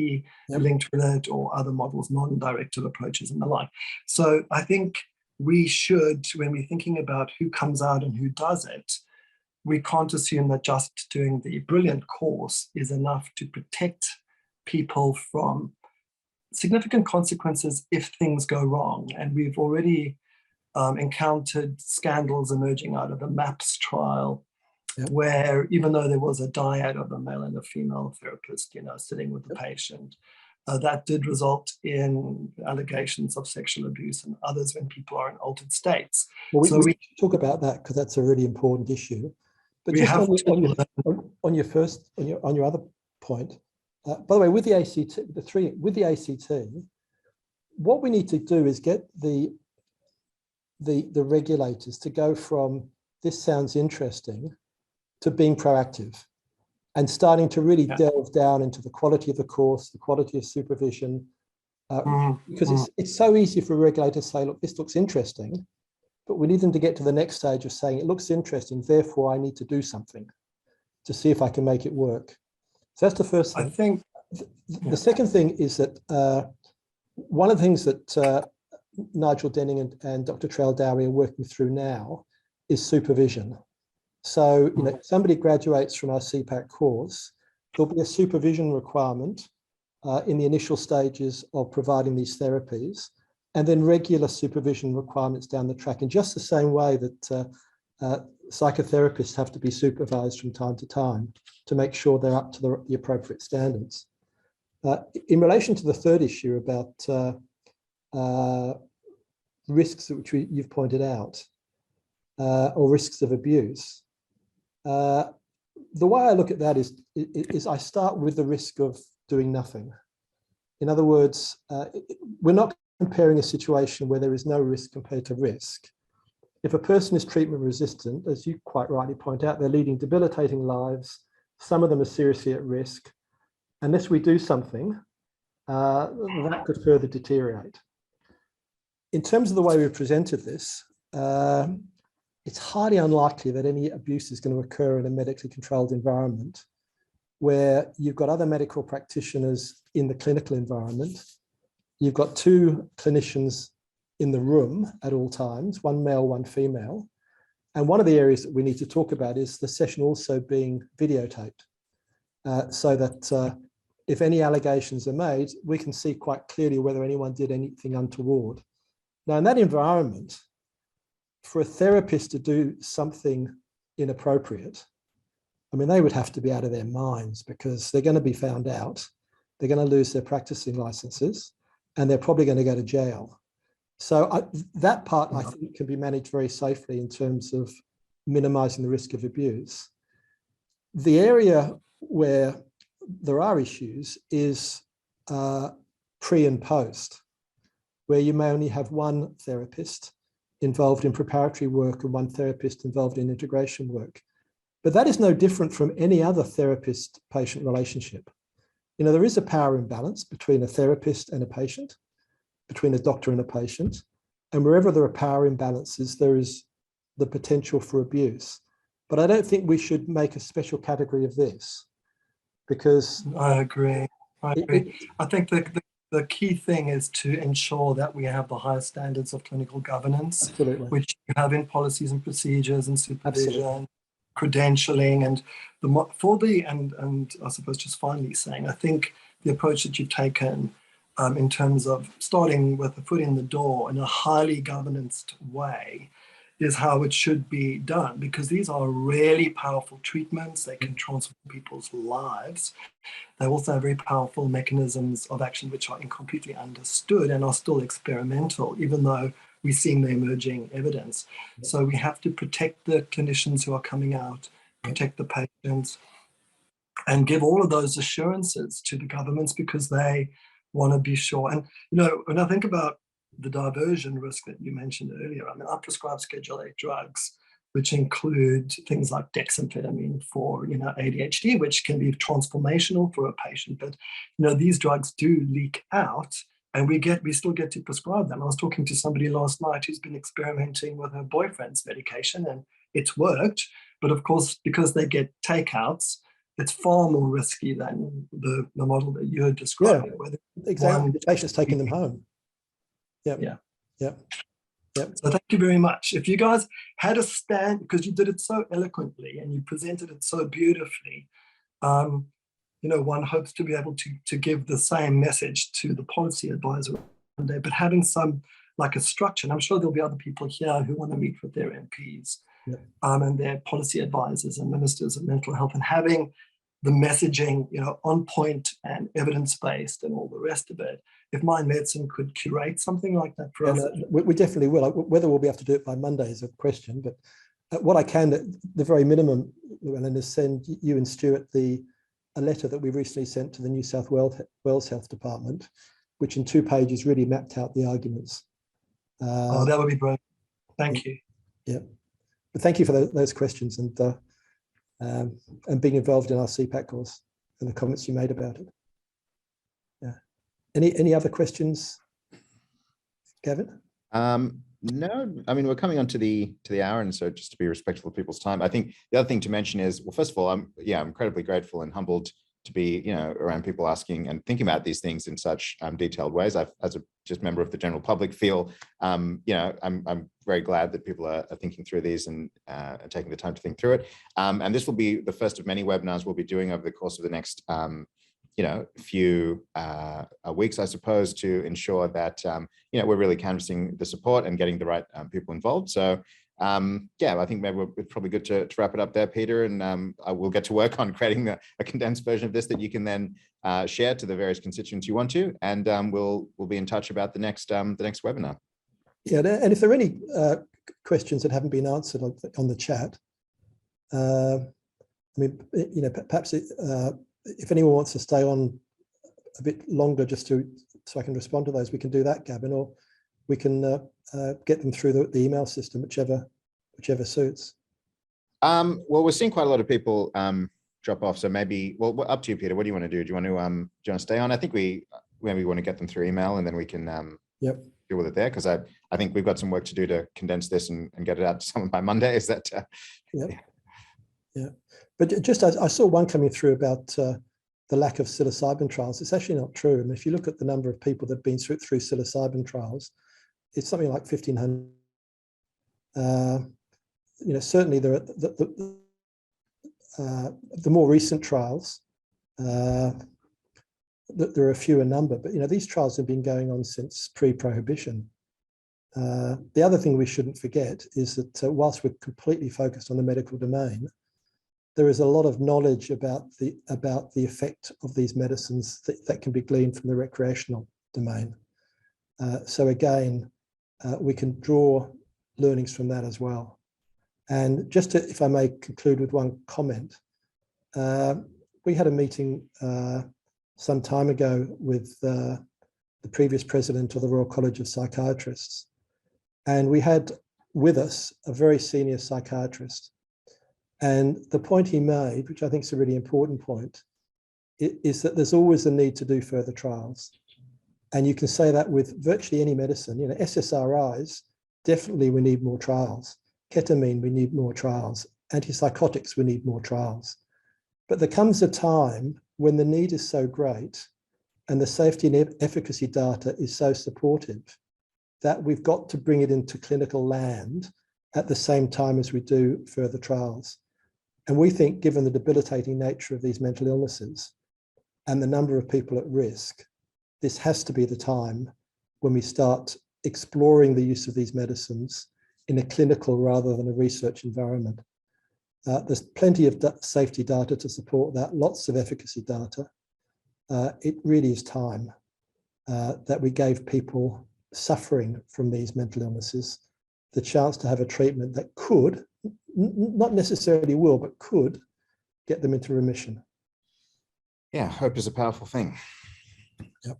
linked with it, or other models, non-directive approaches and the like. So I think we should, when we're thinking about who comes out and who does it, we can't assume that just doing the brilliant course is enough to protect people from significant consequences if things go wrong. And we've already encountered scandals emerging out of the MAPS trial, where even though there was a dyad of a male and a female therapist, sitting with the patient, that did result in allegations of sexual abuse and others when people are in altered states. Well, we should talk about that, because that's a really important issue. But just on your other point, by the way, with the ACT, what we need to do is get the regulators to go from this sounds interesting to being proactive and starting to really delve down into the quality of the course, the quality of supervision, because it's so easy for a regulator to say, look, this looks interesting, but we need them to get to the next stage of saying it looks interesting, therefore I need to do something to see if I can make it work. So that's the first thing. I think the second thing is that one of the things that Nigel Denning and Dr. Trell Dowie are working through now is supervision. So, somebody graduates from our CPAC course, there'll be a supervision requirement in the initial stages of providing these therapies, and then regular supervision requirements down the track, in just the same way that psychotherapists have to be supervised from time to time. to make sure they're up to the appropriate standards. In relation to the third issue about risks which you've pointed out, or risks of abuse, the way I look at that is I start with the risk of doing nothing. In other words, we're not comparing a situation where there is no risk compared to risk. If a person is treatment resistant, as you quite rightly point out, they're leading debilitating lives. Some of them are seriously at risk. Unless we do something, that could further deteriorate. In terms of the way we've presented this, it's highly unlikely that any abuse is going to occur in a medically controlled environment where you've got other medical practitioners in the clinical environment. You've got two clinicians in the room at all times, one male, one female. And one of the areas that we need to talk about is the session also being videotaped, so that if any allegations are made, we can see quite clearly whether anyone did anything untoward. Now, in that environment, for a therapist to do something inappropriate, I mean, they would have to be out of their minds, because they're going to be found out, they're going to lose their practicing licenses, and they're probably going to go to jail. So that part, I think, can be managed very safely in terms of minimizing the risk of abuse. The area where there are issues is pre and post, where you may only have one therapist involved in preparatory work and one therapist involved in integration work. But that is no different from any other therapist-patient relationship. You know, there is a power imbalance between a therapist and a patient, between a doctor and a patient, and wherever there are power imbalances, there is the potential for abuse. But I don't think we should make a special category of this, because I agree. I think the key thing is to ensure that we have the highest standards of clinical governance, absolutely, which you have in policies and procedures and supervision, absolutely, credentialing, and and I suppose just finally saying, I think the approach that you've taken in terms of starting with a foot in the door in a highly governance way is how it should be done, because these are really powerful treatments. They can transform people's lives. They also have very powerful mechanisms of action which are incompletely understood and are still experimental, even though we're seeing the emerging evidence. So we have to protect the clinicians who are coming out, protect the patients, and give all of those assurances to the governments, because they want to be sure. And, you know, when I think about the diversion risk that you mentioned earlier, I mean, I prescribe Schedule 8 drugs, which include things like dexamphetamine for, you know, ADHD, which can be transformational for a patient. But, you know, these drugs do leak out, and we still get to prescribe them. I was talking to somebody last night who's been experimenting with her boyfriend's medication, and it's worked. But of course, because they get takeouts, it's far more risky than the model that you had described. Yeah, exactly. The patient's taking them home. Yep. Yeah. Yep. Yep. So thank you very much. If you guys had a stand, because you did it so eloquently and you presented it so beautifully, you know, one hopes to be able to give the same message to the policy advisor one day, but having some, like a structure, and I'm sure there'll be other people here who want to meet with their MPs, and their policy advisors and ministers of mental health, and having the messaging, you know, on point and evidence-based and all the rest of it. If Mind Medicine could curate something like that for us. We definitely will. Whether we'll be able to do it by Monday is a question, but what I can, at the very minimum, Llewellyn, is send you and Stuart a letter that we recently sent to the New South Wales Health Department, which in 2 pages really mapped out the arguments. That would be brilliant. Thank you. Yeah. But thank you for those questions and being involved in our CPAC course and the comments you made about it. Yeah. Any other questions, Gavin? No, I mean, we're coming on to the hour, and so just to be respectful of people's time, I think the other thing to mention is, well, first of all, I'm incredibly grateful and humbled to be, you know, around people asking and thinking about these things in such detailed ways. I've, as a just member of the general public, feel, you know, I'm very glad that people are thinking through these and taking the time to think through it. And this will be the first of many webinars we'll be doing over the course of the next, you know, few weeks, I suppose, to ensure that, you know, we're really canvassing the support and getting the right people involved. So yeah, I think maybe it's probably good to wrap it up there, Peter, and I will get to work on creating a condensed version of this that you can then share to the various constituents you want to, and we'll be in touch about the next webinar. Yeah, and if there are any questions that haven't been answered on the chat, I mean, you know, perhaps if anyone wants to stay on a bit longer just so I can respond to those, we can do that, Gavin, or we can get them through the email system, whichever suits. Well, we're seeing quite a lot of people drop off, so maybe, well, up to you, Peter. What do you want to do? Do you want to stay on? I think we maybe want to get them through email, and then we can deal with it there, because I think we've got some work to do to condense this and get it out to someone by Monday. Is that? Yeah. But just I saw one coming through about the lack of psilocybin trials. It's actually not true. I mean, if you look at the number of people that have been through psilocybin trials, it's something like 1,500. You know, certainly there are the more recent trials. There are a fewer number, but you know, these trials have been going on since pre-prohibition. The other thing we shouldn't forget is that whilst we're completely focused on the medical domain, there is a lot of knowledge about the effect of these medicines that can be gleaned from the recreational domain. So again, we can draw learnings from that as well. And just to, if I may conclude with one comment, we had a meeting some time ago with the previous president of the Royal College of Psychiatrists, and we had with us a very senior psychiatrist. And the point he made, which I think is a really important point, is that there's always a need to do further trials. And you can say that with virtually any medicine. You know, SSRIs, definitely we need more trials. Ketamine, we need more trials. Antipsychotics, we need more trials. But there comes a time when the need is so great and the safety and efficacy data is so supportive that we've got to bring it into clinical land at the same time as we do further trials. And we think, given the debilitating nature of these mental illnesses and the number of people at risk, this has to be the time when we start exploring the use of these medicines in a clinical rather than a research environment. There's plenty of safety data to support that, lots of efficacy data. It really is time that we gave people suffering from these mental illnesses the chance to have a treatment that could, not necessarily will, but could get them into remission. Yeah, hope is a powerful thing. Yep.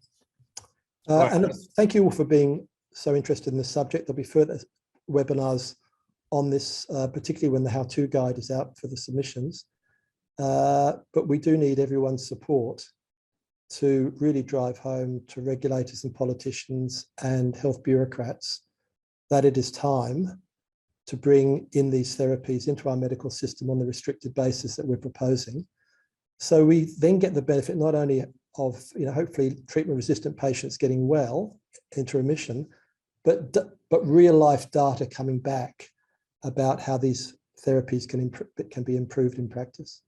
And thank you all for being so interested in this subject. There'll be further webinars on this, particularly when the how-to guide is out for the submissions. But we do need everyone's support to really drive home to regulators and politicians and health bureaucrats that it is time to bring in these therapies into our medical system on the restricted basis that we're proposing. So we then get the benefit not only of, you know, hopefully treatment-resistant patients getting well into remission, but real life data coming back about how these therapies can be improved in practice.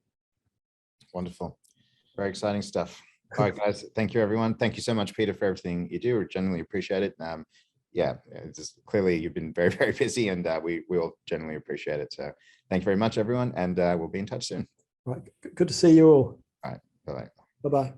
Wonderful. Very exciting stuff. All right, guys. Thank you, everyone. Thank you so much, Peter, for everything you do. We genuinely appreciate it. Yeah, it's just, clearly you've been very, very busy, and we all genuinely appreciate it. So thank you very much, everyone, and we'll be in touch soon. Right. Good to see you all. All right. Bye-bye. Bye-bye.